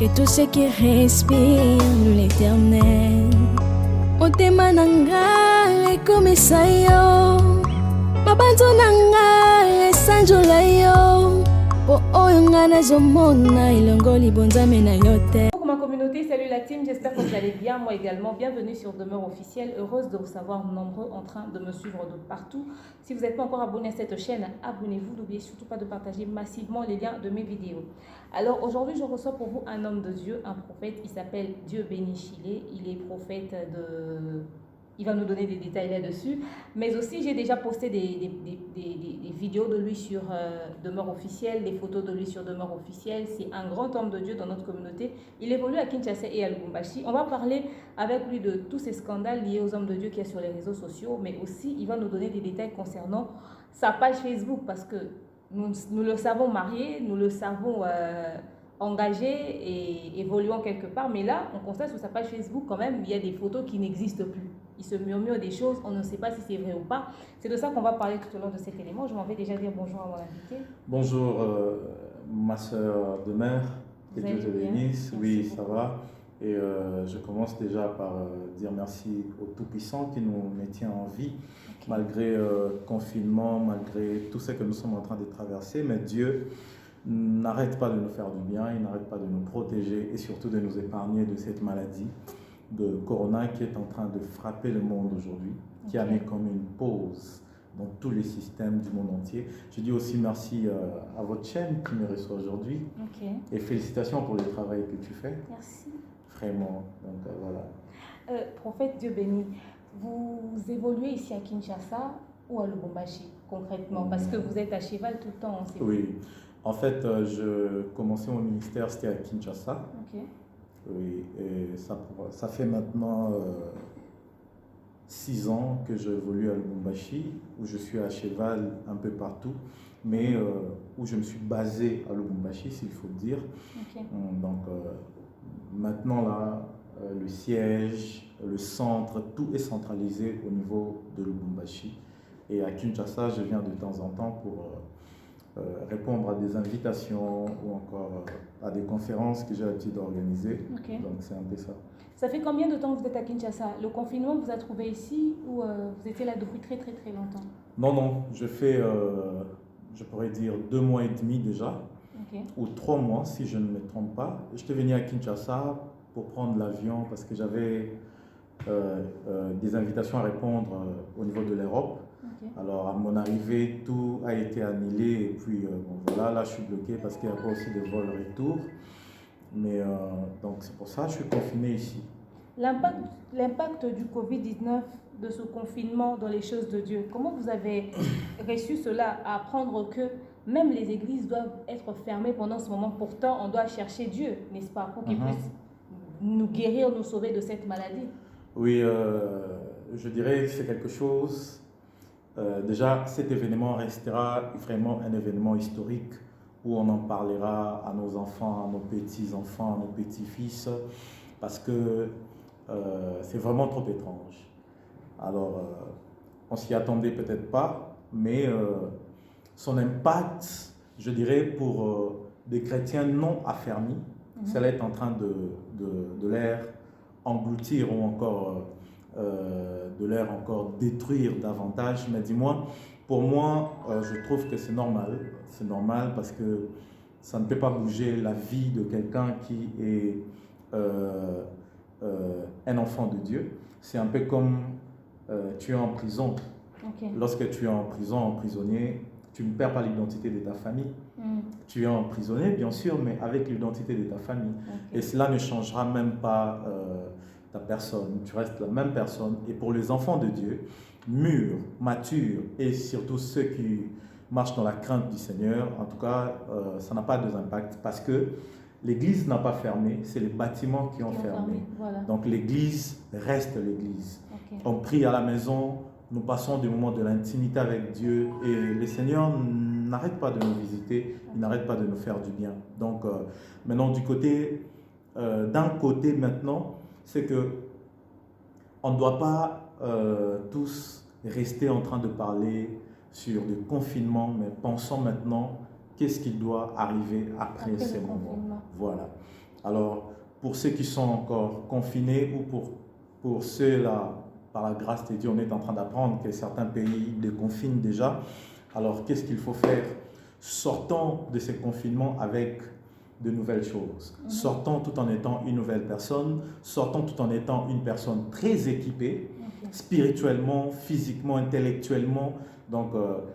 que tout ce qui respire loue l'éternel. Motema nanga ekomisa yo, mabanzo nanga esanjola yo, po oyo nga nazomona ilongoli bonzame na yo te. Coucou ma communauté, salut la team, j'espère que vous allez bien, moi également. Bienvenue sur Demeure Officielle, heureuse de vous savoir nombreux en train de me suivre de partout. Si vous n'êtes pas encore abonné à cette chaîne, abonnez-vous, n'oubliez surtout pas de partager massivement les liens de mes vidéos. Alors aujourd'hui, je reçois pour vous un homme de Dieu, un prophète, il s'appelle Dieu Béni Chilé, il est prophète de... Il va nous donner des détails là-dessus. Mais aussi, j'ai déjà posté des vidéos de lui sur Demeure Officielle, des photos de lui sur Demeure Officielle. C'est un grand homme de Dieu dans notre communauté. Il évolue à Kinshasa et à Lubumbashi. On va parler avec lui de tous ces scandales liés aux hommes de Dieu qu'il y a sur les réseaux sociaux. Mais aussi, il va nous donner des détails concernant sa page Facebook. Parce que nous le savons marié, nous le savons... engagé et évoluant quelque part, mais là, on constate sur sa page Facebook quand même, il y a des photos qui n'existent plus. Il se murmure des choses, on ne sait pas si c'est vrai ou pas. C'est de ça qu'on va parler tout au long de cet élément. Je m'en vais déjà dire bonjour à mon invité. Bonjour, ma soeur de mère, que Dieu te bénisse. Oui, ça va. Et je commence déjà par dire merci au Tout-Puissant qui nous maintient en vie, malgré le confinement, malgré tout ce que nous sommes en train de traverser. Mais Dieu n'arrête pas de nous faire du bien, il n'arrête pas de nous protéger et surtout de nous épargner de cette maladie de Corona qui est en train de frapper le monde aujourd'hui, qui a mis comme une pause dans tous les systèmes du monde entier. Je dis aussi merci à votre chaîne qui me reçoit aujourd'hui et félicitations pour le travail que tu fais. Merci. Vraiment, donc voilà. Prophète Dieu béni, vous évoluez ici à Kinshasa ou à Lubumbashi concrètement? Parce que vous êtes à cheval tout le temps. Oui. En fait, je commençais mon ministère, c'était à Kinshasa. Oui, et ça fait maintenant 6 ans que j'évolue à Lubumbashi, où je suis à cheval un peu partout, mais où je me suis basé à Lubumbashi, s'il faut le dire. Donc maintenant là, le siège, le centre, tout est centralisé au niveau de Lubumbashi. Et à Kinshasa, je viens de temps en temps pour... répondre à des invitations ou encore à des conférences que j'ai l'habitude d'organiser. Donc c'est un peu ça. Ça fait combien de temps que vous êtes à Kinshasa? Le confinement vous a trouvé ici ou vous étiez là depuis très longtemps? Non, je fais, je pourrais dire 2 mois et demi déjà, ou 3 mois si je ne me trompe pas. J'étais venu à Kinshasa pour prendre l'avion parce que j'avais des invitations à répondre au niveau de l'Europe. Alors à mon arrivée, tout a été annulé et puis bon, voilà, là je suis bloqué parce qu'il n'y a pas aussi de vol retour. Mais donc c'est pour ça que je suis confiné ici. L'impact du Covid-19, de ce confinement dans les choses de Dieu, comment vous avez reçu cela, à apprendre que même les églises doivent être fermées pendant ce moment? Pourtant, on doit chercher Dieu, n'est-ce pas, pour qu'il puisse nous guérir, nous sauver de cette maladie. Oui, je dirais que c'est quelque chose... déjà, cet événement restera vraiment un événement historique où on en parlera à nos enfants, à nos petits-enfants, à nos petits-fils, parce que c'est vraiment trop étrange. Alors, on s'y attendait peut-être pas, mais son impact, je dirais, pour des chrétiens non affermis, cela est en train de les engloutir ou encore... de l'air encore détruire davantage. Mais dis-moi, pour moi, je trouve que c'est normal. C'est normal parce que ça ne peut pas bouger la vie de quelqu'un qui est un enfant de Dieu. C'est un peu comme tu es en prison. Lorsque tu es en prison, en prisonnier, tu ne perds pas l'identité de ta famille. Tu es emprisonné, bien sûr, mais avec l'identité de ta famille. Et cela ne changera même pas ta personne. Tu restes la même personne. Et pour les enfants de Dieu, mûrs, matures, et surtout ceux qui marchent dans la crainte du Seigneur, en tout cas, ça n'a pas d'impact parce que l'église n'a pas fermé, c'est les bâtiments qui ont fermé. Voilà. Donc l'église reste l'église. On prie à la maison, nous passons des moments de l'intimité avec Dieu et le Seigneur n'arrête pas de nous visiter, il n'arrête pas de nous faire du bien. Donc maintenant d'un côté maintenant, c'est que on ne doit pas tous rester en train de parler sur le confinement, mais pensons maintenant qu'est-ce qui doit arriver après ces moments. Voilà. Alors, pour ceux qui sont encore confinés ou pour ceux-là, par la grâce de Dieu, on est en train d'apprendre que certains pays déconfinent déjà. Alors, qu'est-ce qu'il faut faire? Sortons de ces confinements avec de nouvelles choses. Sortons tout en étant une nouvelle personne. Sortons tout en étant une personne très équipée, spirituellement, physiquement, intellectuellement. Donc,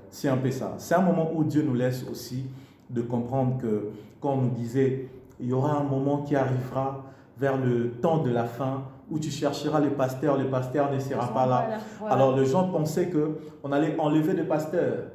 c'est un peu ça. C'est un moment où Dieu nous laisse aussi de comprendre que, quand on nous disait, il y aura un moment qui arrivera vers le temps de la fin où tu chercheras le pasteur ne sera pas là. Voilà. Alors, les gens pensaient qu'on allait enlever le pasteur.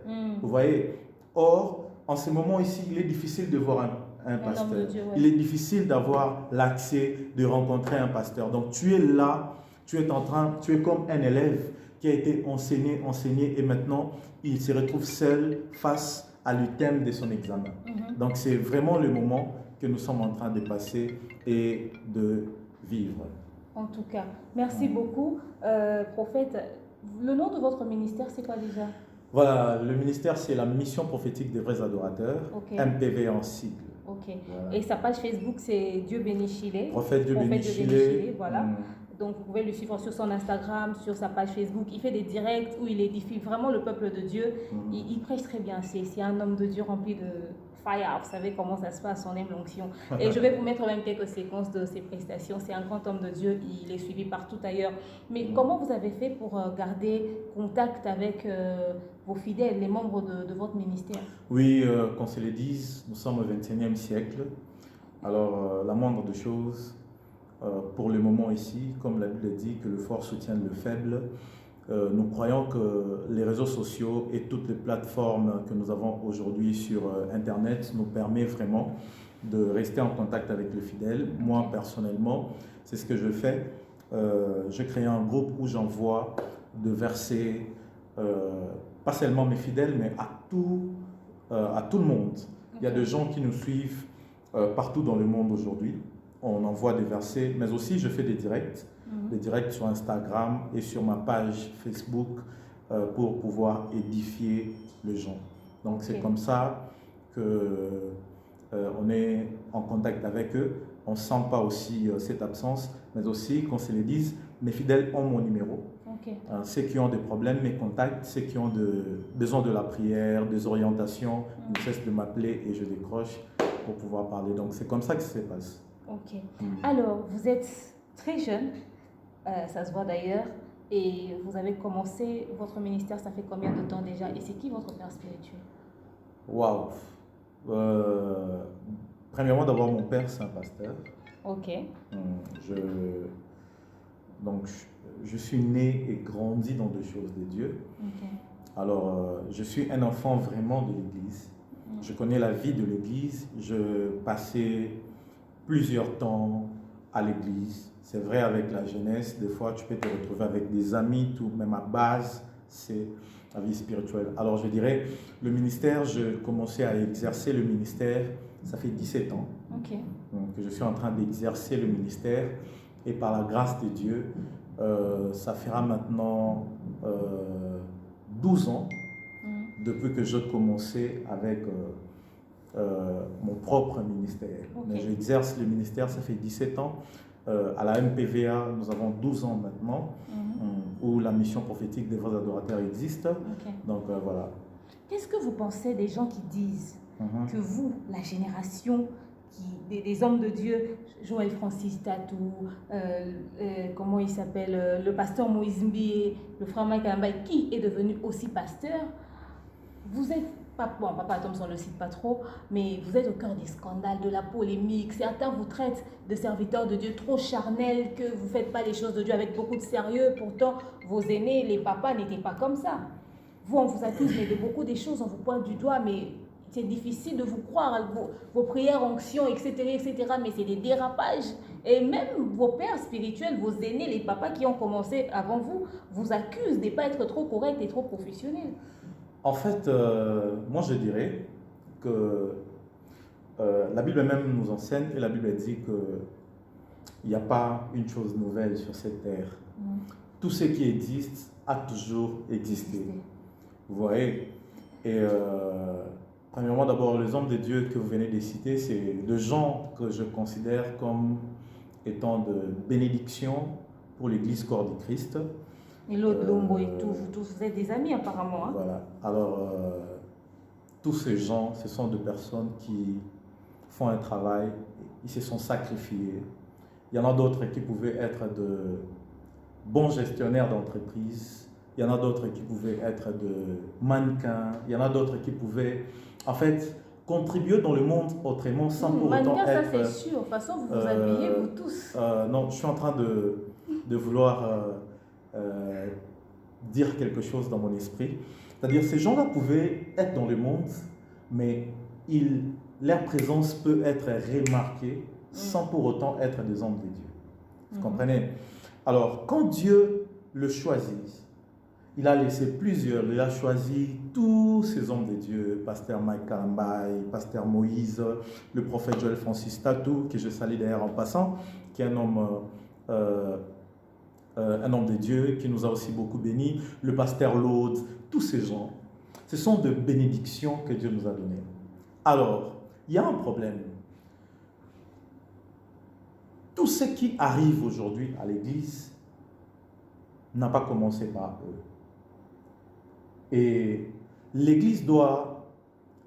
Vous voyez? Or, en ce moment ici, il est difficile de voir un pasteur. Dieu, il est difficile d'avoir l'accès de rencontrer un pasteur. Donc, tu es là, tu es comme un élève qui a été enseigné et maintenant, il se retrouve seul face à l'item de son examen. Donc, c'est vraiment le moment que nous sommes en train de passer et de vivre. En tout cas, merci beaucoup. Prophète, le nom de votre ministère, c'est quoi déjà? Voilà, le ministère, c'est la Mission prophétique des vrais adorateurs, MPV en sigle. Ok. Voilà. Et sa page Facebook, c'est Dieu bénit Chile. Prophète Dieu bénit Chile. Voilà. Donc, vous pouvez le suivre sur son Instagram, sur sa page Facebook. Il fait des directs où il édifie vraiment le peuple de Dieu. Il prêche très bien. C'est un homme de Dieu rempli de fire. Vous savez comment ça se passe, on aime l'onction. Et je vais vous mettre même quelques séquences de ses prestations. C'est un grand homme de Dieu. Il est suivi partout ailleurs. Mais comment vous avez fait pour garder contact avec vos fidèles, les membres de votre ministère? Oui, qu'on se le dise, nous sommes au XXIe siècle. Alors, la moindre des choses, pour le moment ici, comme la Bible dit, que le fort soutienne le faible, nous croyons que les réseaux sociaux et toutes les plateformes que nous avons aujourd'hui sur Internet nous permettent vraiment de rester en contact avec les fidèles. Moi, personnellement, c'est ce que je fais. Je crée un groupe où j'envoie de versets, pas seulement mes fidèles, mais à tout le monde. Il y a des gens qui nous suivent partout dans le monde aujourd'hui. On envoie des versets, mais aussi je fais des directs sur Instagram et sur ma page Facebook pour pouvoir édifier les gens. Donc c'est comme ça qu'on est en contact avec eux. On ne sent pas aussi cette absence, mais aussi qu'on se le dise, mes fidèles ont mon numéro. Ceux qui ont des problèmes me contactent, ceux qui ont besoin de la prière, des orientations, ils cessent de m'appeler et je décroche pour pouvoir parler. Donc c'est comme ça que ça se passe. Ok. Alors, vous êtes très jeune, ça se voit d'ailleurs, et vous avez commencé votre ministère, ça fait combien de temps déjà? Et c'est qui votre père spirituel? Waouh! Premièrement, d'abord, mon père, c'est un pasteur. Ok. Donc, je suis né et grandi dans des choses de Dieu. Okay. Alors, je suis un enfant vraiment de l'Église. Je connais la vie de l'Église. Je passais plusieurs temps à l'église. C'est vrai, avec la jeunesse, des fois tu peux te retrouver avec des amis, tout, mais ma base, c'est la vie spirituelle. Alors je dirais, le ministère, je commençais à exercer le ministère, ça fait 17 ans que je suis en train d'exercer le ministère, et par la grâce de Dieu, ça fera maintenant 12 ans depuis que j'ai commencé avec mon propre ministère. Mais j'exerce le ministère, ça fait 17 ans. À la MPVA, nous avons 12 ans maintenant, où la mission prophétique des vrais adorateurs existe. Donc voilà. Qu'est-ce que vous pensez des gens qui disent que vous, la génération des hommes de Dieu, Joël Francis Tatou, comment il s'appelle, le pasteur Moïse Mbie, le frère Mike Ambaye, qui est devenu aussi pasteur, vous êtes Papa Thompson ne le cite pas trop, mais vous êtes au cœur des scandales, de la polémique. Certains vous traitent de serviteurs de Dieu trop charnels, que vous ne faites pas les choses de Dieu avec beaucoup de sérieux. Pourtant, vos aînés, les papas, n'étaient pas comme ça. Vous, on vous accuse de beaucoup des choses, on vous pointe du doigt, mais c'est difficile de vous croire. Vos prières, onctions, etc., mais c'est des dérapages. Et même vos pères spirituels, vos aînés, les papas qui ont commencé avant vous, vous accusent de ne pas être trop corrects et trop professionnels. En fait, moi je dirais que la Bible même nous enseigne, et la Bible dit qu'il n'y a pas une chose nouvelle sur cette terre. Tout ce qui existe a toujours existé. Vous voyez? Et Premièrement, d'abord, les hommes de Dieu que vous venez de citer, c'est des gens que je considère comme étant de bénédiction pour l'Église corps du Christ. Et l'autre, Lombo et tout, vous êtes des amis apparemment. Hein? Voilà. Alors, tous ces gens, ce sont des personnes qui font un travail, ils se sont sacrifiés. Il y en a d'autres qui pouvaient être de bons gestionnaires d'entreprise. Il y en a d'autres qui pouvaient être de mannequins. Il y en a d'autres qui pouvaient, en fait, contribuer dans le monde autrement sans pour autant être... ça c'est sûr. De toute façon, vous vous habillez, vous tous. Non, je suis en train de vouloir dire quelque chose dans mon esprit. C'est-à-dire, ces gens-là pouvaient être dans le monde, mais leur présence peut être remarquée sans pour autant être des hommes de Dieu. Vous comprenez? Alors, quand Dieu le choisit, il a laissé plusieurs, il a choisi tous ces hommes de Dieu, Pasteur Mike Karambaï, Pasteur Moïse, le prophète Joël Francis Tatou, que je salue d'ailleurs en passant, qui est un homme de Dieu, qui nous a aussi beaucoup bénis, le Pasteur Laude, tous ces gens. Ce sont de bénédictions que Dieu nous a données. Alors, il y a un problème. Tout ce qui arrive aujourd'hui à l'Église n'a pas commencé par eux. Et l'Église doit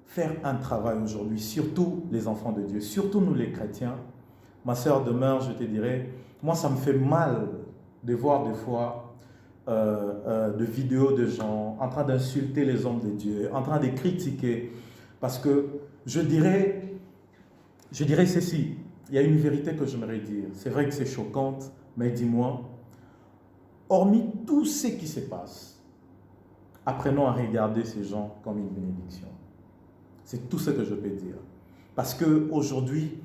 faire un travail aujourd'hui, surtout les enfants de Dieu, surtout nous les chrétiens. Ma sœur, demain, je te dirai, moi ça me fait mal de voir des fois de vidéos de gens en train d'insulter les hommes de Dieu, en train de critiquer, parce que je dirais ceci, il y a une vérité que j'aimerais dire, c'est vrai que c'est choquante, mais dis-moi, hormis tout ce qui se passe, apprenons à regarder ces gens comme une bénédiction. C'est tout ce que je peux dire. Parce qu'aujourd'hui,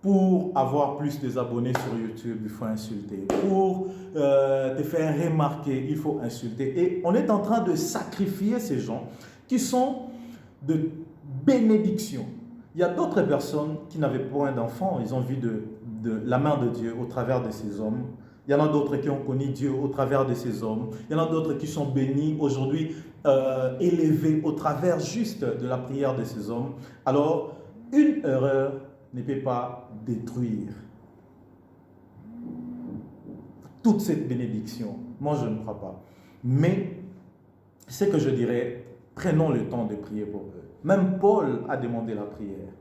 pour avoir plus d'abonnés sur YouTube, il faut insulter. Pour te faire remarquer, il faut insulter. Et on est en train de sacrifier ces gens qui sont de bénédiction. Il y a d'autres personnes qui n'avaient point d'enfants, ils ont vu de la main de Dieu au travers de ces hommes. Il y en a d'autres qui ont connu Dieu au travers de ces hommes. Il y en a d'autres qui sont bénis aujourd'hui, élevés au travers juste de la prière de ces hommes. Alors, une erreur ne peut pas détruire toute cette bénédiction. Moi, je ne crois pas. Mais, ce que je dirais, prenons le temps de prier pour eux. Même Paul a demandé la prière.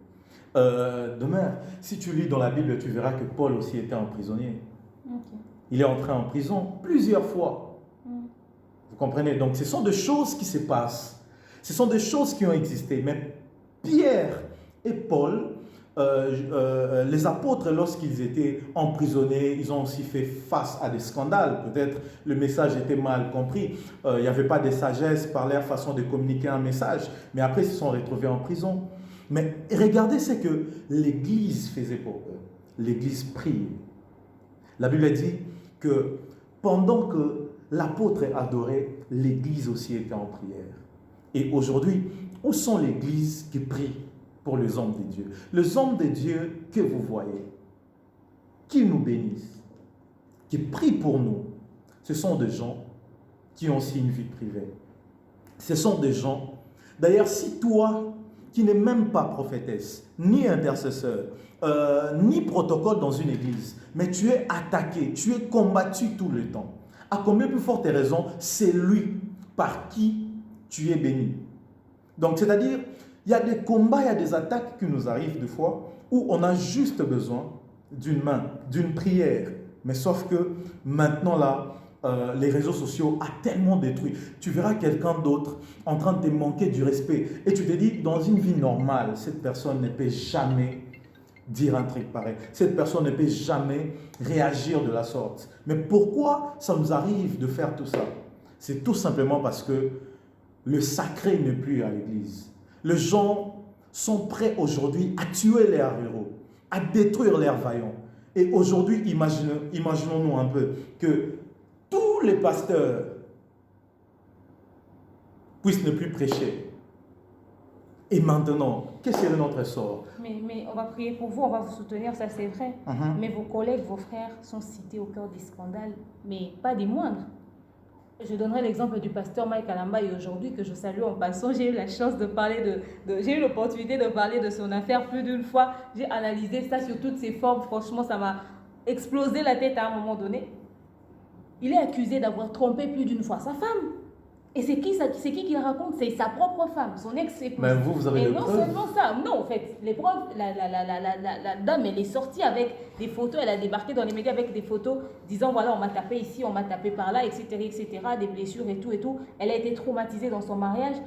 Demain, si tu lis dans la Bible, tu verras que Paul aussi était un prisonnier. Okay. Il est entré en prison plusieurs fois. Vous comprenez? Donc, ce sont des choses qui se passent. Ce sont des choses qui ont existé. Mais Pierre et Paul, les apôtres, lorsqu'ils étaient emprisonnés, ils ont aussi fait face à des scandales. Peut-être le message était mal compris. Il n'y avait pas de sagesse par leur façon de communiquer un message. Mais après, ils se sont retrouvés en prison. Mais regardez ce que l'Église faisait pour eux. L'Église prie. La Bible dit que pendant que l'apôtre adorait, l'Église aussi était en prière. Et aujourd'hui, où sont les églises qui prient pour les hommes de Dieu? Les hommes de Dieu que vous voyez, qui nous bénissent, qui prient pour nous, ce sont des gens qui ont aussi une vie privée. Ce sont des gens, d'ailleurs, si toi, qui n'es même pas prophétesse, ni intercesseur, ni protocole dans une église, mais tu es attaqué, tu es combattu tout le temps, à combien plus forte raison, c'est lui par qui tu es béni. Donc, c'est-à-dire, il y a des combats, il y a des attaques qui nous arrivent des fois où on a juste besoin d'une main, d'une prière. Mais sauf que maintenant là, les réseaux sociaux ont tellement détruit. Tu verras quelqu'un d'autre en train de te manquer du respect. Et tu te dis, dans une vie normale, cette personne ne peut jamais dire un truc pareil. Cette personne ne peut jamais réagir de la sorte. Mais pourquoi ça nous arrive de faire tout ça? C'est tout simplement parce que le sacré n'est plus à l'église. Les gens sont prêts aujourd'hui à tuer leurs héros, à détruire leurs vaillants. Et aujourd'hui, imaginons-nous un peu que tous les pasteurs puissent ne plus prêcher. Et maintenant, quel serait notre sort? Mais on va prier pour vous, on va vous soutenir, ça c'est vrai. Mais vos collègues, vos frères sont cités au cœur des scandales, mais pas des moindres. Je donnerai l'exemple du pasteur Mike Alamba et aujourd'hui que je salue en passant, j'ai eu la chance de parler j'ai eu l'opportunité de parler de son affaire plus d'une fois. J'ai analysé ça sur toutes ses formes. Franchement, ça m'a explosé la tête à un moment donné. Il est accusé d'avoir trompé plus d'une fois sa femme. Et c'est qui le raconte? C'est sa propre femme, son ex-épouse. Mais vous avez des preuves? Et non seulement ça, non, en fait, les preuves, la dame, elle est sortie avec des photos, elle a débarqué dans les médias avec des photos disant, voilà, on m'a tapé ici, on m'a tapé par là, etc., des blessures et tout, et tout. Elle a été traumatisée dans son mariage.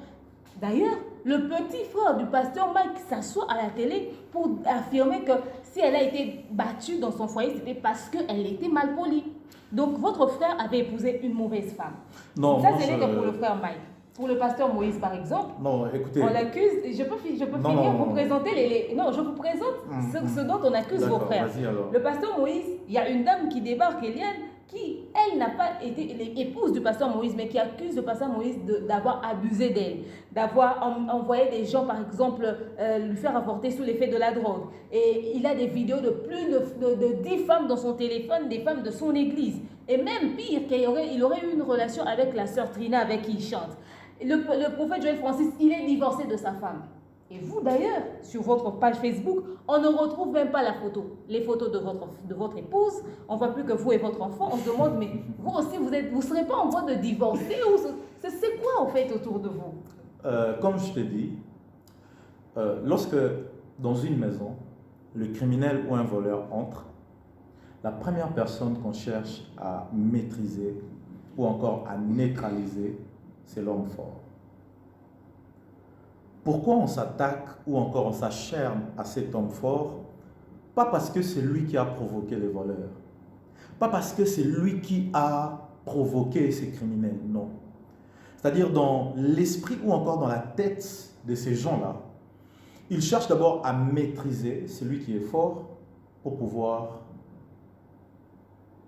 D'ailleurs, le petit frère du pasteur Mike s'assoit à la télé pour affirmer que si elle a été battue dans son foyer, c'était parce qu'elle était mal polie. Donc, votre frère avait épousé une mauvaise femme. Non, ça, c'est que pour le frère Mike. Pour le pasteur Moïse, par exemple, non, écoutez, on l'accuse. Je peux finir, vous présenter Non, je vous présente ce dont on accuse vos frères. Le pasteur Moïse, il y a une dame qui débarque, Eliane, qui, elle, n'a pas été l'épouse du pasteur Moïse, mais qui accuse le pasteur Moïse d'avoir abusé d'elle, d'avoir envoyé des gens, par exemple, lui faire avorter sous l'effet de la drogue. Et il a des vidéos de plus de 10 femmes dans son téléphone, des femmes de son église. Et même pire, il aurait eu une relation avec la sœur Trina avec qui il chante. Le prophète Joël Francis, il est divorcé de sa femme. Et vous d'ailleurs, sur votre page Facebook, on ne retrouve même pas la photo. Les photos de votre épouse, on ne voit plus que vous et votre enfant. On se demande, mais vous aussi, vous ne serez pas en voie de divorcer ou c'est quoi en fait autour de vous? Comme je t'ai dit, lorsque dans une maison, le criminel ou un voleur entre, la première personne qu'on cherche à maîtriser ou encore à neutraliser, c'est l'homme fort. Pourquoi on s'attaque ou encore on s'acharne à cet homme fort? Pas parce que c'est lui qui a provoqué les voleurs. Pas parce que c'est lui qui a provoqué ces criminels, non. C'est-à-dire dans l'esprit ou encore dans la tête de ces gens-là, ils cherchent d'abord à maîtriser celui qui est fort pour pouvoir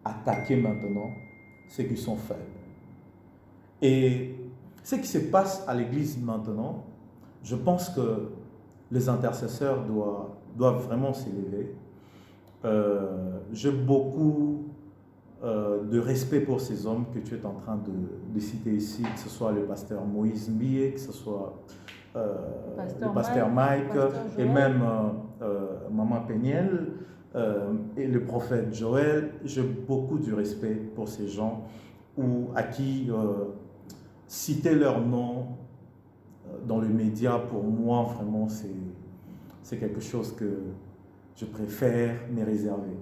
attaquer maintenant ceux qui sont faibles. Et ce qui se passe à l'église maintenant, je pense que les intercesseurs doivent vraiment s'élever. J'ai beaucoup de respect pour ces hommes que tu es en train de citer ici, que ce soit le pasteur Moïse Mbie, que ce soit le pasteur Mike et même Maman Péniel et le prophète Joël. J'ai beaucoup de respect pour ces gens à qui citer leur nom dans les médias, pour moi, vraiment, c'est quelque chose que je préfère me réserver.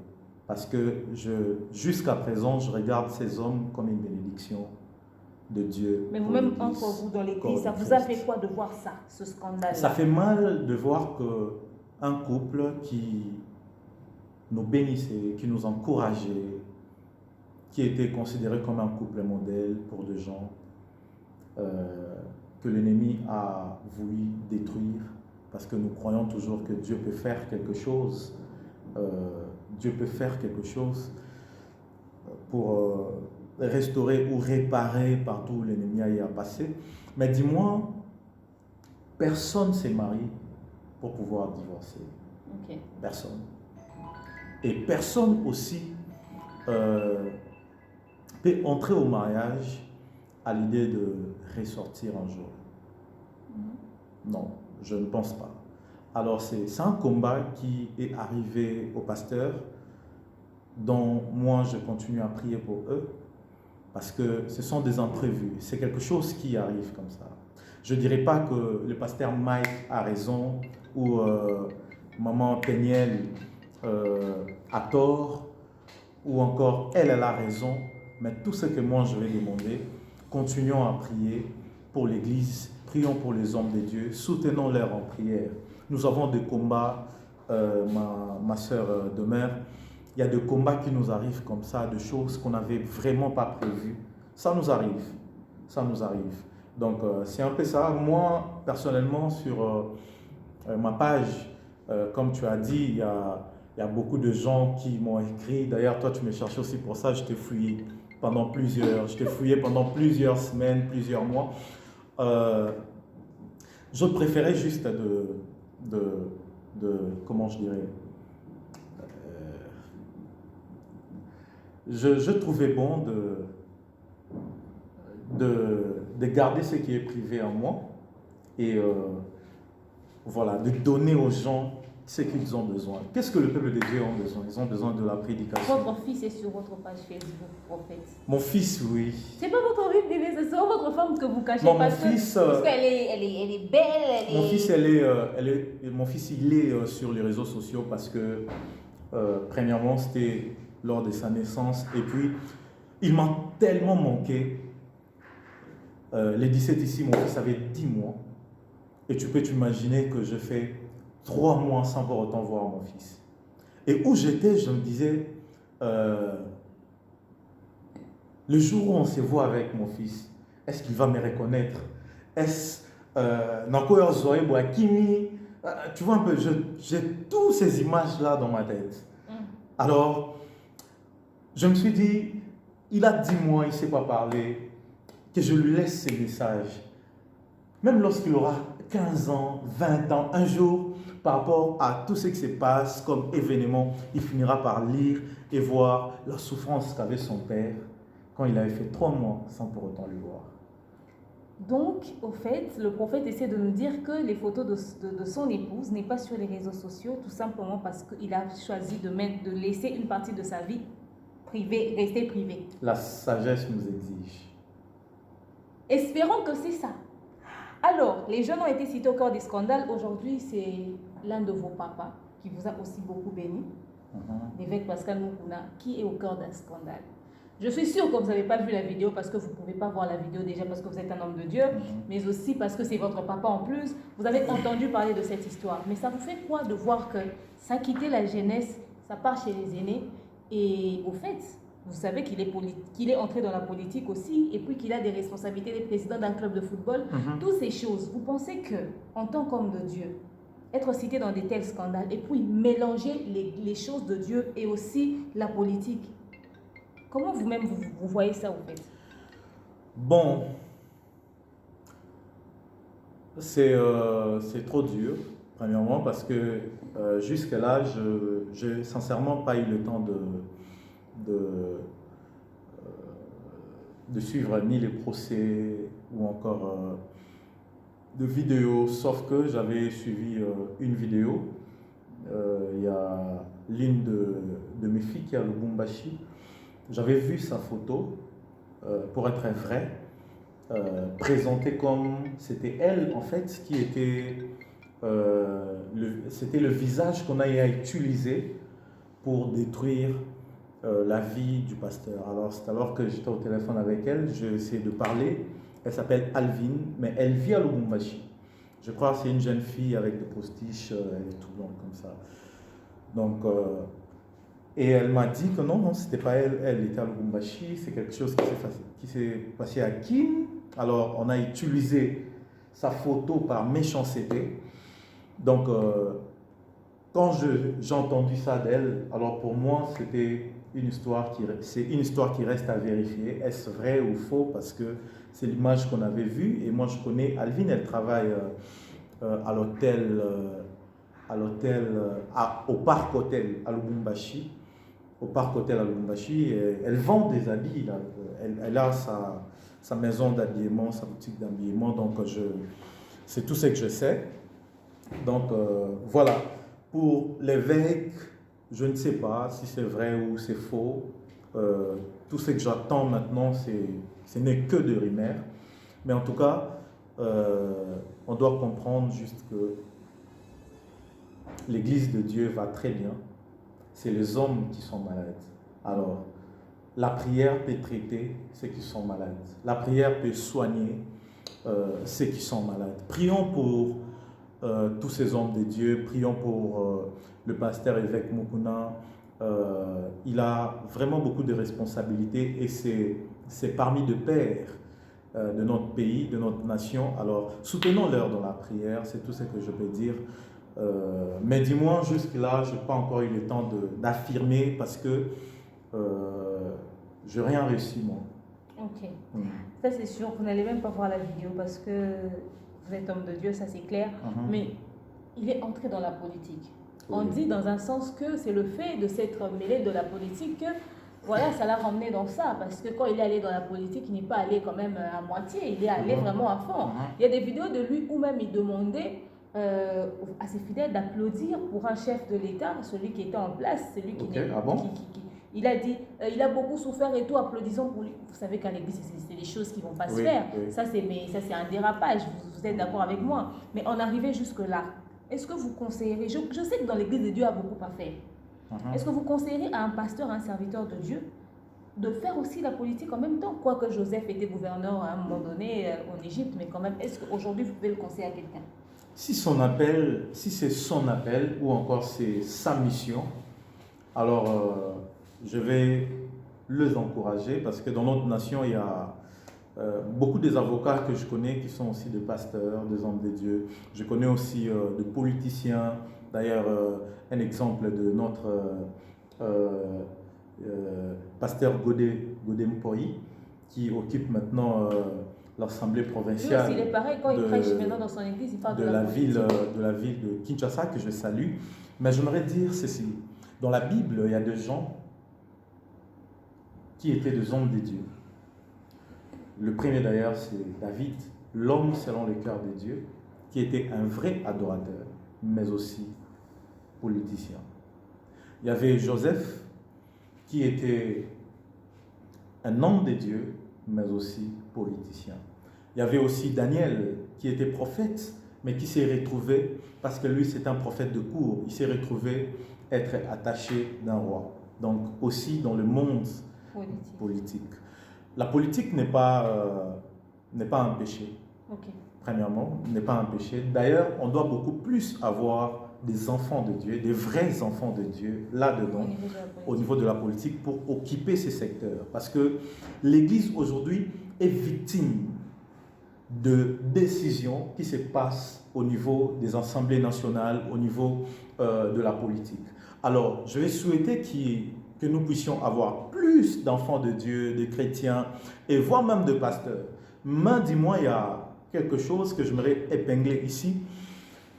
Parce que jusqu'à présent, je regarde ces hommes comme une bénédiction de Dieu. Mais vous-même, entre vous dans l'église, ça vous a fait quoi de voir ça, ce scandale-là? Ça fait mal de voir qu'un couple qui nous bénissait, qui nous encourageait, qui était considéré comme un couple modèle pour des gens, que l'ennemi a voulu détruire, parce que nous croyons toujours que Dieu peut faire quelque chose. Dieu peut faire quelque chose pour restaurer ou réparer partout où l'ennemi a passé. Mais dis-moi, personne ne s'est marié pour pouvoir divorcer. Okay. Personne. Et personne aussi peut entrer au mariage à l'idée de ressortir un jour. Non, je ne pense pas. Alors c'est un combat qui est arrivé au pasteur, dont moi je continue à prier pour eux, parce que ce sont des imprévus, c'est quelque chose qui arrive comme ça. Je ne dirais pas que le pasteur Mike a raison, ou Maman Péniel a tort, ou encore elle a raison, mais tout ce que moi je vais demander, continuons à prier pour l'Église, prions pour les hommes de Dieu, soutenons-les en prière. Nous avons des combats, ma soeur de mère, il y a des combats qui nous arrivent comme ça, des choses qu'on n'avait vraiment pas prévues. Ça nous arrive, ça nous arrive. Donc c'est un peu ça. Moi, personnellement, sur ma page, comme tu as dit, il y a beaucoup de gens qui m'ont écrit. D'ailleurs, toi, tu me cherchais aussi pour ça. Je t'ai fouillé pendant plusieurs semaines, plusieurs mois. Je préférais juste comment je dirais, je trouvais bon de garder ce qui est privé en moi et voilà, de donner aux gens ce qu'ils ont besoin. Qu'est-ce que le peuple de Dieu a besoin? Ils ont besoin de la prédication. Votre fils est sur votre page Facebook, prophète. Mon fils, oui. C'est pas votre vie privée, c'est sur votre femme que vous cachez. Non, parce qu'elle est belle. Mon fils, il est sur les réseaux sociaux parce que, premièrement, c'était lors de sa naissance. Et puis, il m'a tellement manqué. Les 17 ici, mon fils avait 10 mois. Et tu peux t'imaginer que je fais 3 mois sans pour autant voir mon fils. Et où j'étais, je me disais, le jour où on se voit avec mon fils, est-ce qu'il va me reconnaître? Est-ce tu vois un peu, j'ai toutes ces images-là dans ma tête. Alors, je me suis dit, il a 10 mois, il ne sait pas parler, que je lui laisse ces messages. Même lorsqu'il aura 15 ans, 20 ans, un jour, par rapport à tout ce qui se passe comme événement, il finira par lire et voir la souffrance qu'avait son père quand il avait fait 3 mois sans pour autant le voir. Donc, au fait, le prophète essaie de nous dire que les photos de son épouse n'est pas sur les réseaux sociaux, tout simplement parce qu'il a choisi de laisser une partie de sa vie privée, rester privée. La sagesse nous exige. Espérons que c'est ça. Alors, les jeunes ont été cités au cœur des scandales. Aujourd'hui, c'est l'un de vos papas qui vous a aussi beaucoup béni, l'évêque Pascal Mukuna, qui est au cœur d'un scandale. Je suis sûre que vous n'avez pas vu la vidéo parce que vous ne pouvez pas voir la vidéo déjà parce que vous êtes un homme de Dieu, mais aussi parce que c'est votre papa en plus. Vous avez entendu parler de cette histoire. Mais ça vous fait quoi de voir que ça a quitté la jeunesse, ça part chez les aînés et au fait, vous savez qu'il est entré dans la politique aussi et puis qu'il a des responsabilités, des présidents d'un club de football. Toutes ces choses, vous pensez que, en tant qu'homme de Dieu, être cité dans de tels scandales et puis mélanger les choses de Dieu et aussi la politique, comment vous-même vous voyez ça au fait? Bon, c'est trop dur, premièrement, parce que jusque-là, je n'ai sincèrement pas eu le temps de suivre ni les procès ou encore de vidéos, sauf que j'avais suivi une vidéo. Il y a l'une de mes filles qui est à Lubumbashi. J'avais vu sa photo, pour être vrai, présentée comme c'était elle en fait qui était c'était le visage qu'on a utilisé pour détruire la vie du pasteur. Alors c'est alors que j'étais au téléphone avec elle, j'ai essayé de parler. Elle s'appelle Alvin, mais elle vit à Lubumbashi. Je crois que c'est une jeune fille avec des postiches, elle est tout blonde comme ça. Donc, et elle m'a dit que non, c'était pas elle, elle était à Lubumbashi, c'est quelque chose qui s'est passé à Kin. Alors on a utilisé sa photo par méchanceté. Donc, quand j'ai entendu ça d'elle, alors pour moi c'était une histoire qui reste à vérifier. Est-ce vrai ou faux? Parce que c'est l'image qu'on avait vue. Et moi, je connais Alvin, elle travaille à l'hôtel, au Parc Hôtel à Lubumbashi. Au Parc Hôtel à Lubumbashi. Elle vend des habits. Là. Elle a sa maison d'habillement, sa boutique d'habillement. Donc, c'est tout ce que je sais. Donc, voilà. Pour l'évêque, je ne sais pas si c'est vrai ou c'est faux. Tout ce que j'attends maintenant, ce n'est que de rumeurs. Mais en tout cas, on doit comprendre juste que l'Église de Dieu va très bien. C'est les hommes qui sont malades. Alors, la prière peut traiter ceux qui sont malades. La prière peut soigner ceux qui sont malades. Prions pour tous ces hommes de Dieu. Prions pour le pasteur évêque Mukuna. Il a vraiment beaucoup de responsabilités et c'est parmi de pères de notre pays, de notre nation. Alors, soutenons-leur dans la prière, c'est tout ce que je peux dire. Mais dis-moi, jusque-là, je n'ai pas encore eu le temps d'affirmer parce que je n'ai rien réussi, moi. Ok. Ça, c'est sûr. Vous n'allez même pas voir la vidéo parce que vous êtes homme de Dieu, ça c'est clair. Mais il est entré dans la politique. On dit dans un sens que c'est le fait de s'être mêlé de la politique que voilà, ça l'a ramené dans ça. Parce que quand il est allé dans la politique, il n'est pas allé quand même à moitié. Il est allé vraiment à fond. Il y a des vidéos de lui où même il demandait à ses fidèles d'applaudir pour un chef de l'État, celui qui était en place, celui qui n'est il a dit, il a beaucoup souffert et tout, applaudissons pour lui. Vous savez qu'à l'église, c'est des choses qui ne vont pas se faire. Ça, c'est un dérapage, vous êtes d'accord avec moi. Mais on arrivait jusque-là. Est-ce que vous conseillerez, je sais que dans l'église de Dieu a beaucoup à faire. Est-ce que vous conseillerez à un pasteur, à un serviteur de Dieu, de faire aussi la politique en même temps? Quoique Joseph était gouverneur à un moment donné en Égypte, mais quand même, est-ce qu'aujourd'hui vous pouvez le conseiller à quelqu'un? Si c'est son appel ou encore c'est sa mission, alors je vais les encourager parce que dans notre nation, il y a beaucoup des avocats que je connais qui sont aussi des pasteurs, des hommes de Dieu. Je connais aussi des politiciens. D'ailleurs, un exemple de notre pasteur Godé Mpoyi qui occupe maintenant l'Assemblée provinciale. Lui aussi, il est pareil, quand il prêche maintenant dans son église, il parle de la ville de Kinshasa, que je salue. Mais j'aimerais dire ceci. Dans la Bible, il y a des gens qui étaient des hommes de Dieu. Le premier d'ailleurs, c'est David, l'homme selon le cœur de Dieu, qui était un vrai adorateur, mais aussi politicien. Il y avait Joseph, qui était un homme de Dieu, mais aussi politicien. Il y avait aussi Daniel, qui était prophète, mais qui s'est retrouvé, parce que lui c'est un prophète de cour, il s'est retrouvé être attaché d'un roi. Donc aussi dans le monde politique. La politique n'est pas un péché. Premièrement, n'est pas un péché. D'ailleurs, on doit beaucoup plus avoir des enfants de Dieu, des vrais enfants de Dieu, là-dedans, au niveau de la politique, pour occuper ces secteurs. Parce que l'Église aujourd'hui est victime de décisions qui se passent au niveau des assemblées nationales, au niveau de la politique. Alors, je vais souhaiter que nous puissions avoir plus d'enfants de Dieu, de chrétiens, et voire même de pasteurs. Mais dis-moi, il y a quelque chose que j'aimerais épingler ici.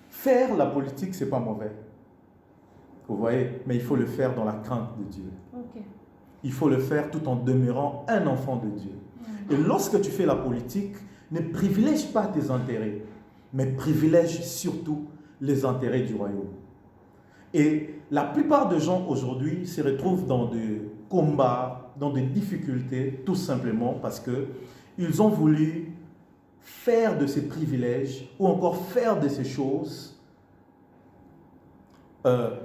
Faire la politique, ce n'est pas mauvais. Vous voyez, mais il faut le faire dans la crainte de Dieu. Il faut le faire tout en demeurant un enfant de Dieu. Et lorsque tu fais la politique, ne privilège pas tes intérêts, mais privilège surtout les intérêts du royaume. Et la plupart des gens aujourd'hui se retrouvent dans des combats, dans des difficultés, tout simplement parce qu'ils ont voulu faire de ces privilèges ou encore faire de ces choses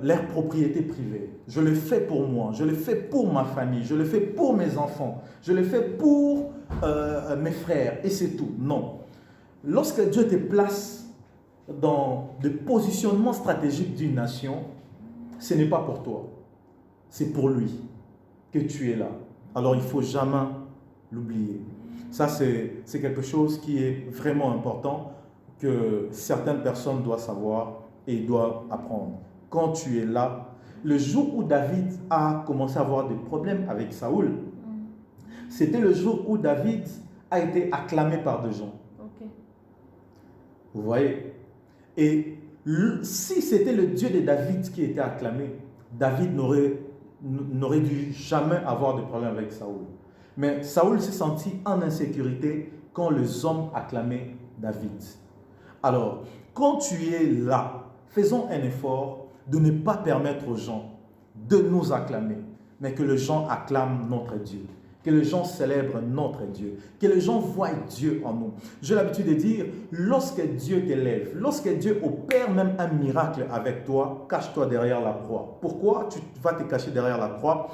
leur propriété privée. Je le fais pour moi, je le fais pour ma famille, je le fais pour mes enfants, je le fais pour mes frères et c'est tout. Non. Lorsque Dieu te place dans le positionnement stratégique d'une nation, ce n'est pas pour toi, c'est pour lui que tu es là. Alors il ne faut jamais l'oublier. Ça, c'est quelque chose qui est vraiment important que certaines personnes doivent savoir et doivent apprendre. Quand tu es là, le jour où David a commencé à avoir des problèmes avec Saoul, c'était le jour où David a été acclamé par des gens. Vous voyez? Et si c'était le Dieu de David qui était acclamé, David n'aurait dû jamais avoir de problème avec Saoul. Mais Saoul s'est senti en insécurité quand les hommes acclamaient David. Alors, quand tu es là, faisons un effort de ne pas permettre aux gens de nous acclamer, mais que les gens acclament notre Dieu, que les gens célèbrent notre Dieu, que les gens voient Dieu en nous. J'ai l'habitude de dire, lorsque Dieu t'élève, lorsque Dieu opère même un miracle avec toi, cache-toi derrière la croix. Pourquoi tu vas te cacher derrière la croix?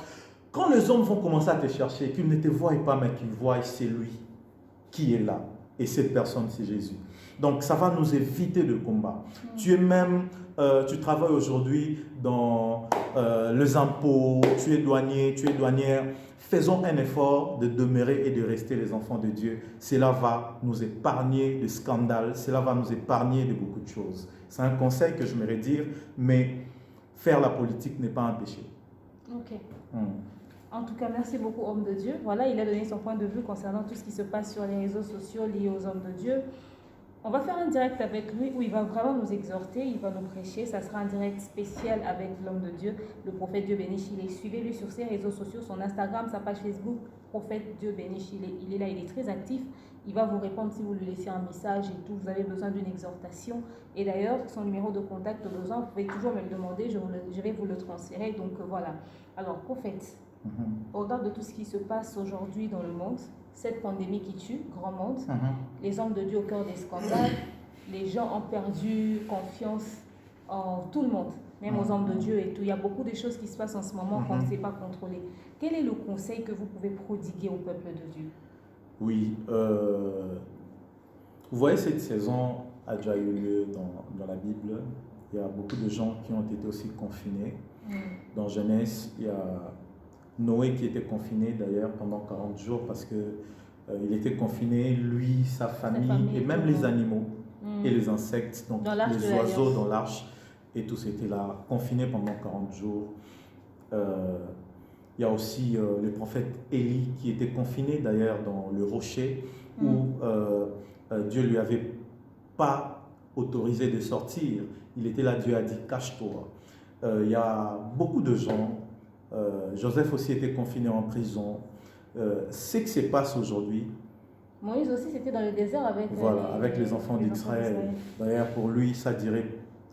Quand les hommes vont commencer à te chercher, qu'ils ne te voient pas, mais qu'ils voient c'est lui qui est là. Et cette personne, c'est Jésus. Donc, ça va nous éviter de combat. Tu travailles aujourd'hui dans les impôts, tu es douanier, tu es douanière. Faisons un effort de demeurer et de rester les enfants de Dieu. Cela va nous épargner de scandales, cela va nous épargner de beaucoup de choses. C'est un conseil que je m'aimerais dire, mais faire la politique n'est pas un péché. En tout cas, merci beaucoup, homme de Dieu. Voilà, il a donné son point de vue concernant tout ce qui se passe sur les réseaux sociaux liés aux hommes de Dieu. On va faire un direct avec lui où il va vraiment nous exhorter, il va nous prêcher. Ça sera un direct spécial avec l'homme de Dieu, le prophète Dieu béni Chilé. Suivez-lui sur ses réseaux sociaux, son Instagram, sa page Facebook, prophète Dieu béni Chilé. Il est là, il est très actif. Il va vous répondre si vous lui laissez un message et tout. Vous avez besoin d'une exhortation. Et d'ailleurs, son numéro de contact au besoin, vous pouvez toujours me le demander. Je vais vous le transférer. Donc voilà. Alors, prophète, au-delà de tout ce qui se passe aujourd'hui dans le monde, cette pandémie qui tue, grand monde, les hommes de Dieu au cœur des scandales, les gens ont perdu confiance en tout le monde, même aux hommes de Dieu et tout. Il y a beaucoup de choses qui se passent en ce moment qu'on ne sait pas contrôler. Quel est le conseil que vous pouvez prodiguer au peuple de Dieu? Oui, vous voyez, cette saison a déjà eu lieu dans la Bible. Il y a beaucoup de gens qui ont été aussi confinés. Dans Genèse, il y a Noé qui était confiné d'ailleurs pendant 40 jours parce qu'il était confiné, lui, sa famille et même les animaux et les insectes, donc les oiseaux dans l'arche, et tous étaient là, confinés pendant 40 jours. Il y a aussi le prophète Élie qui était confiné d'ailleurs dans le rocher où Dieu ne lui avait pas autorisé de sortir. Il était là, Dieu a dit cache-toi. Il y a beaucoup de gens. Joseph aussi était confiné en prison. Ce qui se passe aujourd'hui. Moïse aussi, c'était dans le désert avec les enfants d'Israël. D'ailleurs, pour lui, ça dirait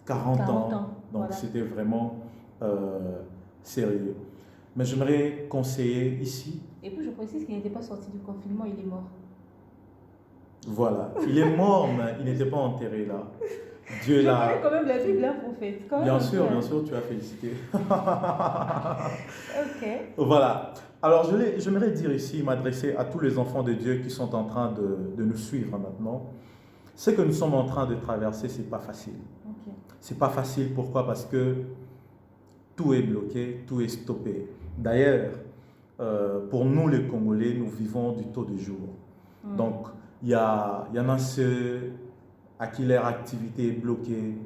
40 ans. Donc, c'était vraiment sérieux. Mais j'aimerais conseiller ici. Et puis, je précise qu'il n'était pas sorti du confinement, il est mort. Voilà. Il est mort, mais il n'était pas enterré là. Dieu l'a. Tu connais quand même la Bible, hein, prophète. Bien sûr, tu as félicité. Ok. Voilà. Alors, j'aimerais dire ici, m'adresser à tous les enfants de Dieu qui sont en train de nous suivre maintenant. Ce que nous sommes en train de traverser, ce n'est pas facile. Okay. Ce n'est pas facile, pourquoi? Parce que tout est bloqué, tout est stoppé. D'ailleurs, pour nous les Congolais, nous vivons du taux de jour. Donc, il y en a ceux à qui leur activité est bloquée,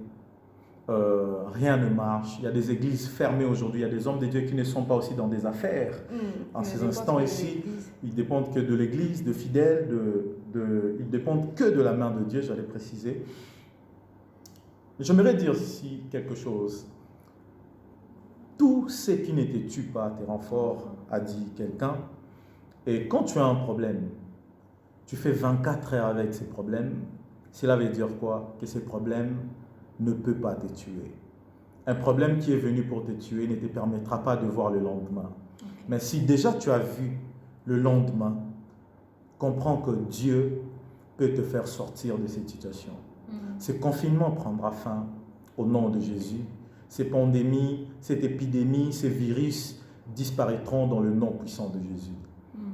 rien ne marche. Il y a des églises fermées aujourd'hui, il y a des hommes de Dieu qui ne sont pas aussi dans des affaires. En ces instants ici, ils dépendent que de l'église, de fidèles, ils dépendent que de la main de Dieu, j'allais préciser. J'aimerais dire ici quelque chose. Tout ce qui ne te tue pas te rend fort, a dit quelqu'un. Et quand tu as un problème, tu fais 24 heures avec ces problèmes. Cela veut dire quoi? Que ces problèmes ne peuvent pas te tuer. Un problème qui est venu pour te tuer ne te permettra pas de voir le lendemain. Okay. Mais si déjà tu as vu le lendemain, comprends que Dieu peut te faire sortir de cette situation. Ce confinement prendra fin au nom de Jésus. Ces pandémies, cette épidémie, ces virus disparaîtront dans le nom puissant de Jésus.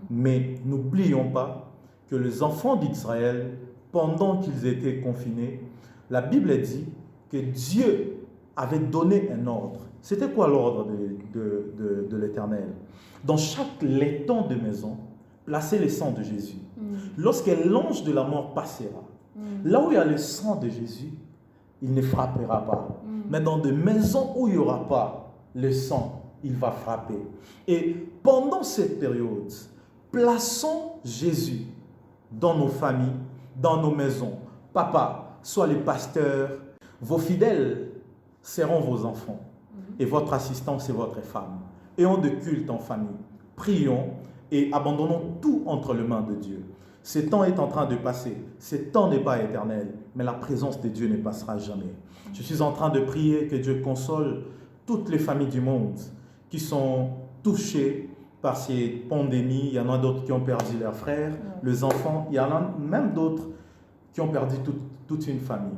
Mais n'oublions pas que les enfants d'Israël, pendant qu'ils étaient confinés, la Bible dit que Dieu avait donné un ordre. C'était quoi l'ordre de l'Éternel? Dans chaque laiton de maison, placez le sang de Jésus. Lorsque l'ange de la mort passera, là où il y a le sang de Jésus, il ne frappera pas. Mais dans des maisons où il n'y aura pas le sang, il va frapper. Et pendant cette période, plaçons Jésus dans nos familles, dans nos maisons. Papa, soit les pasteurs, vos fidèles seront vos enfants. Et votre assistant, c'est votre femme. Ayons de culte en famille. Prions et abandonnons tout entre les mains de Dieu. Ce temps est en train de passer. Ce temps n'est pas éternel, mais la présence de Dieu ne passera jamais. Je suis en train de prier que Dieu console toutes les familles du monde qui sont touchées par ces pandémies. Il y en a d'autres qui ont perdu leurs frères, les enfants. Il y en a même d'autres qui ont perdu toute une famille.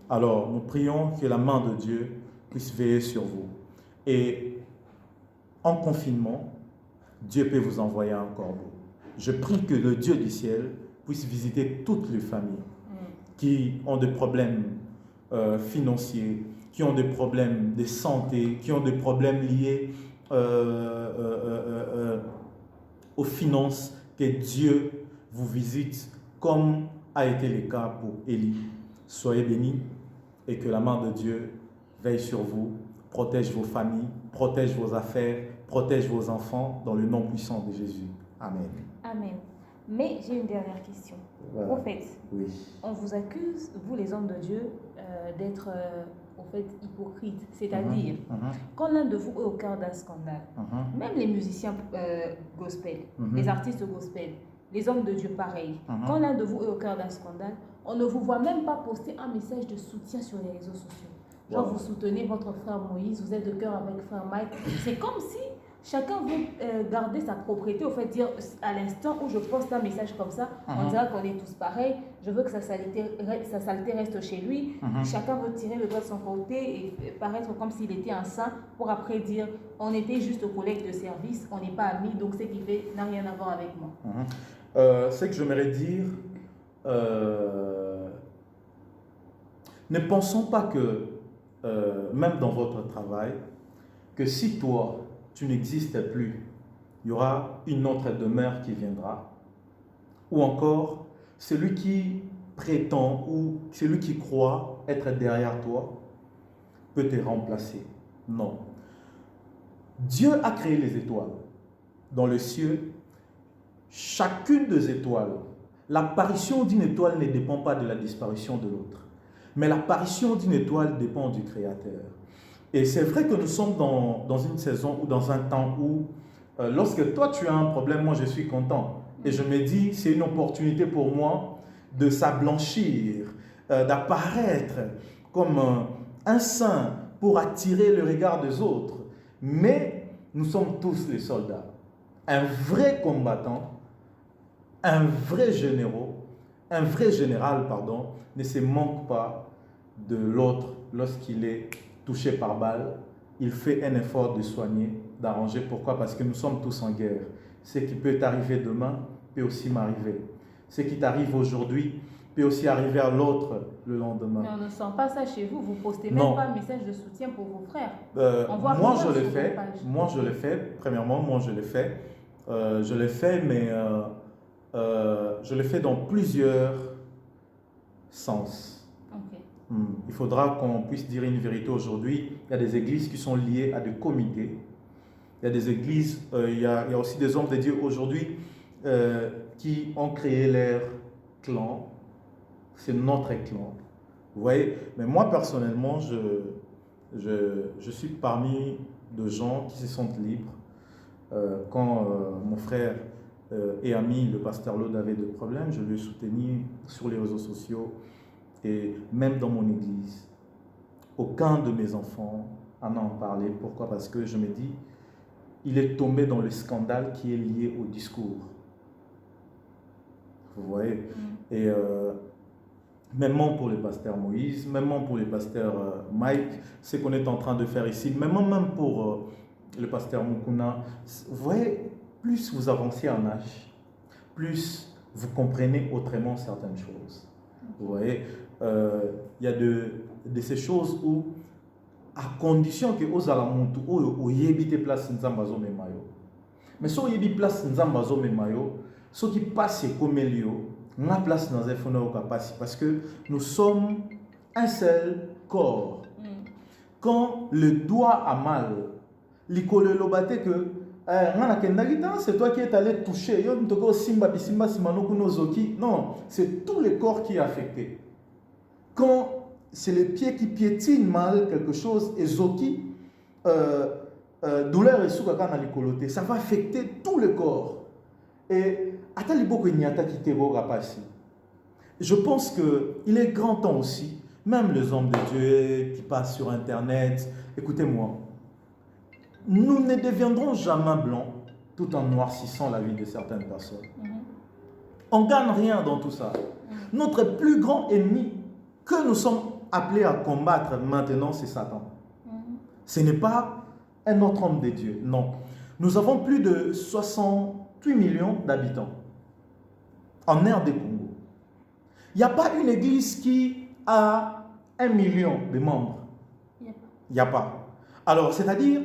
Alors, nous prions que la main de Dieu puisse veiller sur vous. Et en confinement, Dieu peut vous envoyer un corbeau. Je prie que le Dieu du ciel puisse visiter toutes les familles qui ont des problèmes financiers, qui ont des problèmes de santé, qui ont des problèmes liés aux finances, que Dieu vous visite comme a été le cas pour Élie. Soyez bénis et que la main de Dieu veille sur vous, protège vos familles, protège vos affaires, protège vos enfants dans le nom puissant de Jésus. Amen. Amen. Mais j'ai une dernière question. Voilà. Au fait, Oui. on vous accuse, vous les hommes de Dieu, d'être au fait hypocrite. C'est-à-dire, quand l'un de vous est au cœur d'un scandale, même les musiciens gospel, les artistes gospel, les hommes de Dieu pareil, quand l'un de vous est au cœur d'un scandale, on ne vous voit même pas poster un message de soutien sur les réseaux sociaux. Genre, vous soutenez votre frère Moïse, vous êtes de cœur avec frère Mike. C'est comme si chacun veut garder sa propriété, au fait, dire à l'instant où je poste un message comme ça, on dira qu'on est tous pareils, je veux que sa saleté reste chez lui. Chacun veut tirer le doigt de son côté et paraître comme s'il était un saint pour après dire on était juste collègues de service, on n'est pas amis, donc ce qu'il fait n'a rien à voir avec moi. Ce que j'aimerais dire, ne pensons pas que, même dans votre travail, que si toi, tu n'existes plus, il y aura une autre demeure qui viendra. Ou encore, celui qui prétend ou celui qui croit être derrière toi peut te remplacer. Non. Dieu a créé les étoiles. Dans le ciel, chacune des étoiles, l'apparition d'une étoile ne dépend pas de la disparition de l'autre. Mais l'apparition d'une étoile dépend du Créateur. Et c'est vrai que nous sommes dans une saison ou dans un temps où, lorsque toi tu as un problème, moi je suis content. Et je me dis, c'est une opportunité pour moi de s'ablanchir, d'apparaître comme un saint pour attirer le regard des autres. Mais nous sommes tous les soldats. Un vrai combattant, un vrai général, ne se manque pas de l'autre lorsqu'il est touché par balle. Il fait un effort de soigner, d'arranger. Pourquoi? Parce que nous sommes tous en guerre. Ce qui peut t'arriver demain peut aussi m'arriver. Ce qui t'arrive aujourd'hui peut aussi arriver à l'autre le lendemain. Mais on ne sent pas ça chez vous. Vous ne postez même pas un message de soutien pour vos frères. Moi, je le fais. Premièrement, moi, je le fais. Je le fais, mais je le fais dans plusieurs sens. Il faudra qu'on puisse dire une vérité aujourd'hui. Il y a des églises qui sont liées à des comités. Il y a des églises, il y a aussi des hommes de Dieu aujourd'hui qui ont créé leur clan. C'est notre clan. Vous voyez? Mais moi, personnellement, je suis parmi de gens qui se sentent libres. Quand mon frère et ami, le pasteur Lode, avait des problèmes, je l'ai soutenu sur les réseaux sociaux. Et même dans mon église, aucun de mes enfants en a parlé. Pourquoi? Parce que je me dis, il est tombé dans le scandale qui est lié au discours. Vous voyez? Et même pour le pasteur Moïse, même pour le pasteur Mike, ce qu'on est en train de faire ici, même pour le pasteur Mukuna, vous voyez, plus vous avancez en âge, plus vous comprenez autrement certaines choses. Vous voyez, il y a de ces choses où, à condition que vous allez monter, vous avez place nzambazo memayo. Mais si vous avez place nzambazo memayo, ce qui passe comme Elio, on a place dans un fondement parce que nous sommes un seul corps. Quand le doigt a mal, l'icole lobate que c'est toi qui es allé toucher. Non, c'est tout le corps qui est affecté. Quand c'est le pied qui piétine mal quelque chose, et zoki, douleur et soukaka na l'icoloté, ça va affecter tout le corps. Et je pense qu'il est grand temps aussi, même les hommes de Dieu qui passent sur Internet, écoutez-moi, nous ne deviendrons jamais blancs tout en noircissant la vie de certaines personnes. On ne gagne rien dans tout ça. Notre plus grand ennemi que nous sommes appelés à combattre maintenant, c'est Satan. Ce n'est pas un autre homme de Dieu, non. Nous avons plus de 68 millions d'habitants en aire de Congo. Il n'y a pas une église qui a 1 million de membres. Il n'y a pas. Alors, c'est-à-dire,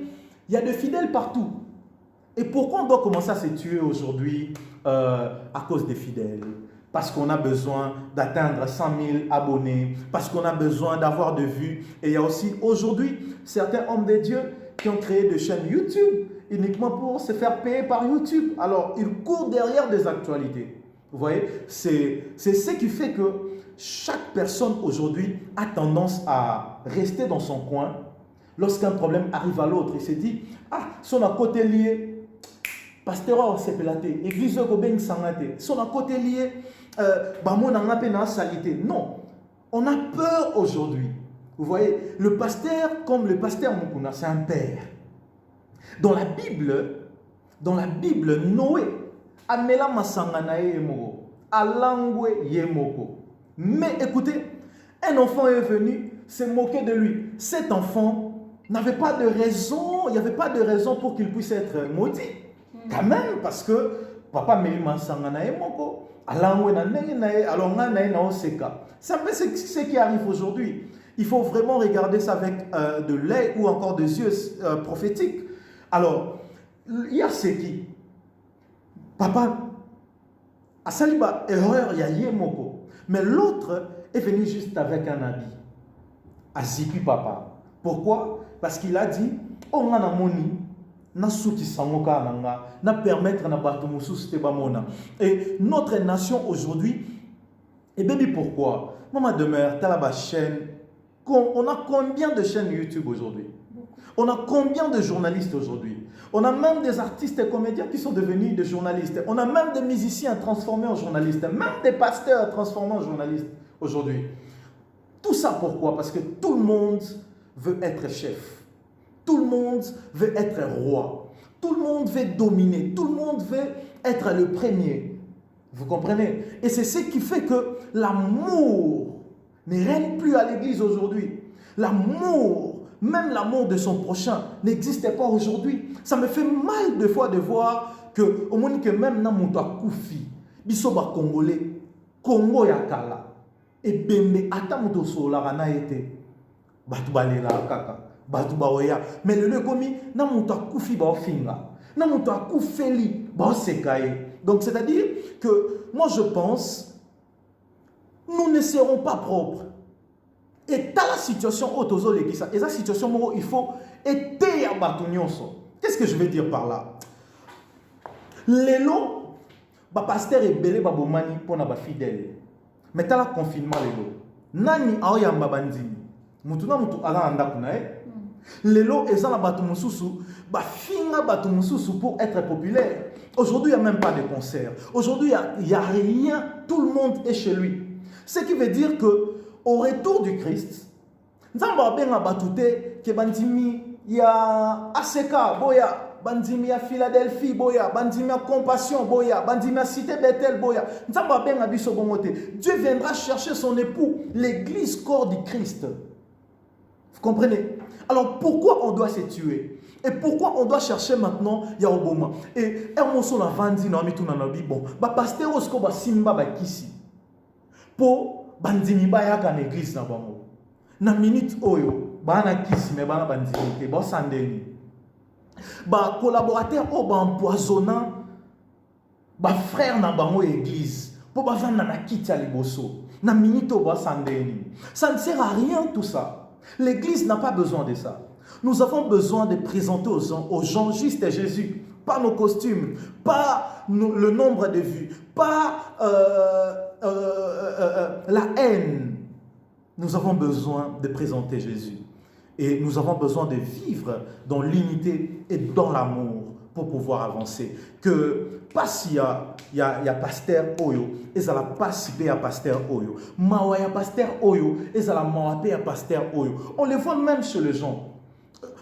il y a des fidèles partout. Et pourquoi on doit commencer à se tuer aujourd'hui à cause des fidèles? Parce qu'on a besoin d'atteindre 100 000 abonnés, parce qu'on a besoin d'avoir de vues. Et il y a aussi aujourd'hui certains hommes de Dieu qui ont créé des chaînes YouTube uniquement pour se faire payer par YouTube. Alors, ils courent derrière des actualités. Vous voyez, c'est ce qui fait que chaque personne aujourd'hui a tendance à rester dans son coin. Lorsqu'un problème arrive à l'autre, il se dit, ah, son à côté lié, pasteur c'est pelaté, église gobeng sangate, son à côté lié, salité. Non, on a peur aujourd'hui. Vous voyez, le pasteur, comme le pasteur Mukuna, c'est un père. Dans la Bible, Noé, amela masangana yemoko, alangwe yemoko. Mais écoutez, un enfant est venu se moquer de lui. Cet enfant n'avait pas de raison, il n'y avait pas de raison pour qu'il puisse être maudit. Quand même, parce que papa melima sangana yemoko, alangwe na nenge nae, alonga nae na oseka. C'est un peu ce qui arrive aujourd'hui. Il faut vraiment regarder ça avec de l'œil ou encore des yeux prophétiques. Alors, il y a ce qui, papa, à Saliba, erreur, il y a Yemoko. Mais l'autre est venu juste avec un habit. À Zipi papa. Pourquoi? Parce qu'il a dit, oh, on a moni, na souki sangoka nanga, na permettre na batumusu stebamona. Et notre nation aujourd'hui, et bien pourquoi? Maman demeure, t'as la chaîne. On a combien de chaînes YouTube aujourd'hui? On a combien de journalistes aujourd'hui? On a même des artistes et comédiens qui sont devenus des journalistes. On a même des musiciens transformés en journalistes. Même des pasteurs transformés en journalistes aujourd'hui. Tout ça pourquoi? Parce que tout le monde veut être chef. Tout le monde veut être roi. Tout le monde veut dominer. Tout le monde veut être le premier. Vous comprenez? Et c'est ce qui fait que l'amour ne règne plus à l'église aujourd'hui. L'amour, même l'amour de son prochain, n'existait pas aujourd'hui. Ça me fait mal de fois de voir que, au moins que même dans mon koufi, bisoba congolais, Congo yakala, et bembe atamuto sola na été, batubalela kaka, batubaoya, mais le komi na mon koufi ba ofinga, na mon koufeli ba sekaye. Donc c'est-à-dire que moi je pense nous ne serons pas propres. Et dans la situation autozo l'église, et la situation où il faut aider à batunyoso. Qu'est-ce que je veux dire par là? Lelo, ba pasteur est belé ba bomani pour na ba fidèle. Mais dans le confinement lelo, nani aoyamba bandini. Mutuna mutu ala anda kunae. Lelo ezala batu mususu, ba finga batu mususu pour être populaire. Aujourd'hui il y a même pas de concert. Aujourd'hui il y a rien, tout le monde est chez lui. Ce qui veut dire que au retour du Christ, nzamba benga batute ke bandimi ya Aseka boya, bandimi ya Philadelphie boya, bandimi ya Compassion boya, bandimi ya Cité Bethel boya, nzamba benga biso bongote. Dieu viendra chercher son époux, l'église corps du Christ. Vous comprenez? Alors pourquoi on doit se tuer? Et pourquoi on doit chercher maintenant Yaoboma? Et un morceau na vandi na mituna na bi bon, ba pasteur osko ba simba ba kisi. Po bandimi bayaka na église na bango. Na minute oyo, bana kisi me bana bandimi te, ba sandeli. Ba collaborateur o ba empoisonnant ba frère na bango église. Po ba vanda na kiti ya liboso. Na minute o ba sandeli. Ça ne sert à rien tout ça. L'église n'a pas besoin de ça. Nous avons besoin de présenter aux gens juste Jésus. Pas nos costumes, pas le nombre de vues, pas la haine. Nous avons besoin de présenter Jésus. Et nous avons besoin de vivre dans l'unité et dans l'amour pour pouvoir avancer. Que pas s'il y a pasteur Oyo, et ça la participer à pasteur Oyo. Mawaya pasteur Oyo, et ça la mawapé à pasteur Oyo. On les voit même chez les gens.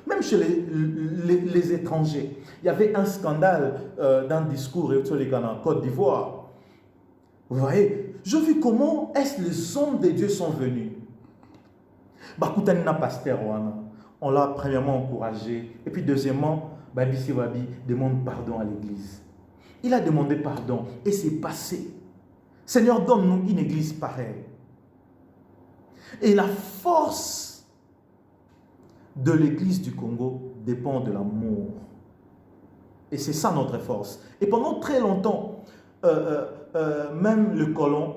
Même chez les étrangers. Il y avait un scandale dans le discours en Côte d'Ivoire. Vous voyez, je vis comment est-ce les hommes de Dieu sont venus. On l'a premièrement encouragé. Et puis deuxièmement, Babisi Wabi demande pardon à l'église. Il a demandé pardon et c'est passé. Seigneur, donne-nous une église pareille. Et la force de l'église du Congo dépend de l'amour. Et c'est ça notre force. Et pendant très longtemps, même le colon,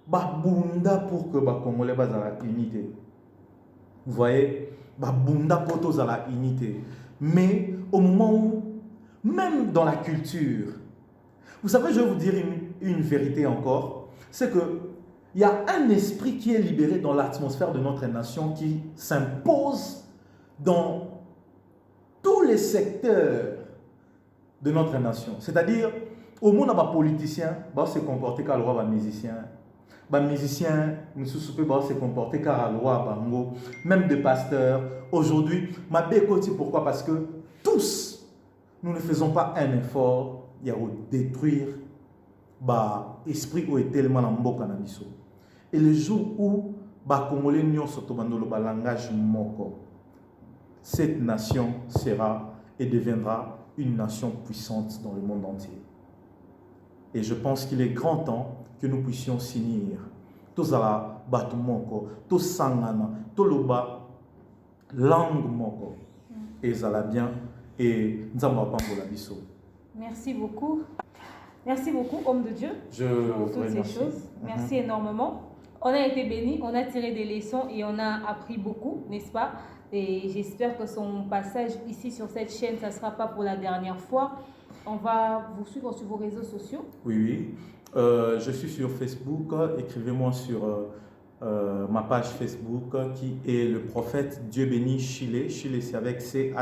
bunda pour que les Congolais soient la unité. Vous voyez, bunda pour tous à la unité. Mais au moment où, même dans la culture, vous savez, je vais vous dire une vérité encore, c'est que il y a un esprit qui est libéré dans l'atmosphère de notre nation qui s'impose dans tous les secteurs de notre nation. C'est-à-dire, au monde, les politiciens vont se comporter comme les musiciens. Les musiciens ne se comporter comme les même des pasteurs. Aujourd'hui, ma bécotie, pourquoi? Parce que tous, nous ne faisons pas un effort pour détruire l'esprit qui est tellement en mboka na biso. Et le jour où les Congolais n'ont pas le langage moko, cette nation sera et deviendra une nation puissante dans le monde entier. Et je pense qu'il est grand temps que nous puissions s'unir. Tous ala batu moko, tous sangana, tous loba langue moko. Et ça va bien. Et nous allons pas pour la biso. Merci beaucoup. Merci beaucoup, homme de Dieu, pour toutes ces choses. Merci énormément. On a été bénis, on a tiré des leçons et on a appris beaucoup, n'est-ce pas? Et j'espère que son passage ici sur cette chaîne, ça ne sera pas pour la dernière fois. On va vous suivre sur vos réseaux sociaux. Oui. Je suis sur Facebook. Écrivez-moi sur ma page Facebook qui est le prophète Dieu béni Chile. Chile, c'est avec CHYLHE.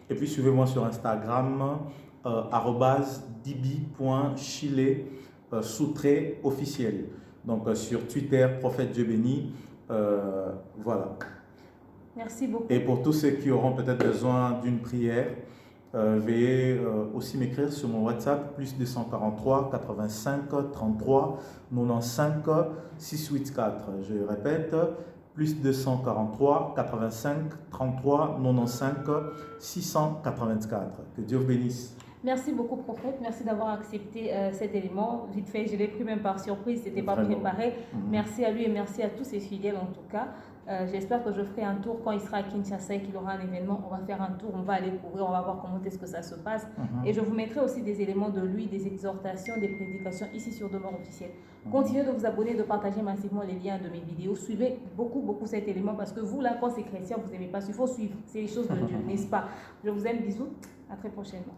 Et puis suivez-moi sur Instagram, @dibi.chile sous-trait officiel. Donc sur Twitter, prophète Dieu béni. Voilà. Merci beaucoup. Et pour tous ceux qui auront peut-être besoin d'une prière, veuillez aussi m'écrire sur mon WhatsApp, plus 243 85 33 95 684. Je répète, plus 243 85 33 95 684. Que Dieu vous bénisse. Merci beaucoup, prophète. Merci d'avoir accepté cet élément. Vite fait, je l'ai pris même par surprise, ce n'était pas préparé. Merci à lui et merci à tous ses fidèles en tout cas. J'espère que je ferai un tour quand il sera à Kinshasa et qu'il aura un événement. On va faire un tour, on va aller couvrir, on va voir comment est-ce que ça se passe. Et je vous mettrai aussi des éléments de lui, des exhortations, des prédications ici sur Demeure Officielle. Continuez de vous abonner, de partager massivement les liens de mes vidéos. Suivez beaucoup cet élément parce que vous, là, quand c'est chrétien, vous n'aimez pas. Il faut suivre. C'est les choses de Dieu, n'est-ce pas? Je vous aime, bisous. À très prochainement.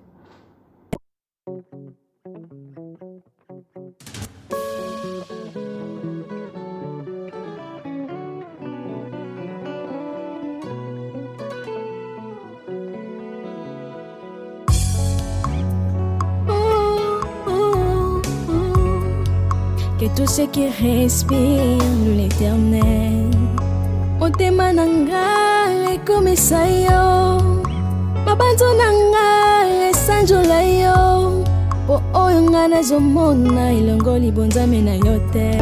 Que tous ceux qui respirent l'Éternel, motema nanga ekomisa yo, mabanzo nanga esanjola yo, po oyo nga nazomona elongo libonzame na yo te.